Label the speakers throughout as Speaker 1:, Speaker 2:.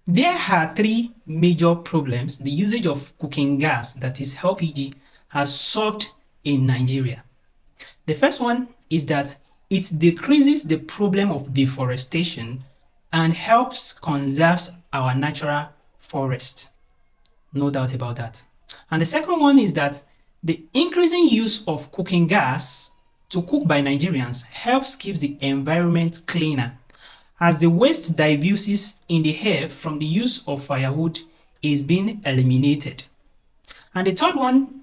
Speaker 1: There are three major problems the usage of cooking gas, that is LPG, has solved in Nigeria. The first one is that it decreases the problem of deforestation and helps conserve our natural forests. No doubt about that. And the second one is that the increasing use of cooking gas to cook by Nigerians helps keep the environment cleaner, as the waste diffuses in the air from the use of firewood is being eliminated. And the third one,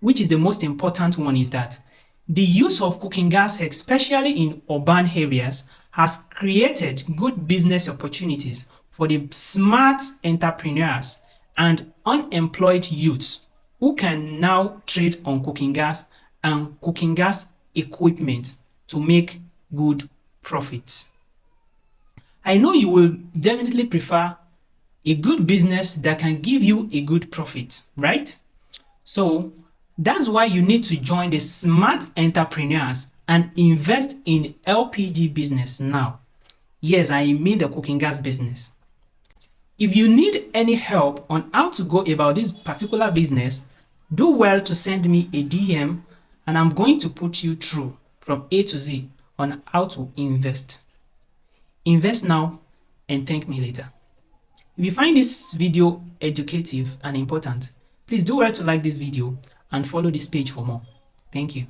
Speaker 1: which is the most important one, is that the use of cooking gas, especially in urban areas, has created good business opportunities for the smart entrepreneurs and unemployed youths who can now trade on cooking gas and cooking gas equipment to make good profits. I know you will definitely prefer a good business that can give you a good profit, right? So that's why you need to join the smart entrepreneurs and invest in LPG business now. Yes, I mean the cooking gas business. If you need any help on how to go about this particular business, do well to send me a DM and I'm going to put you through from A to Z on how to invest. Invest now and thank me later. If you find this video educative and important, please do well to like this video and follow this page for more. Thank you.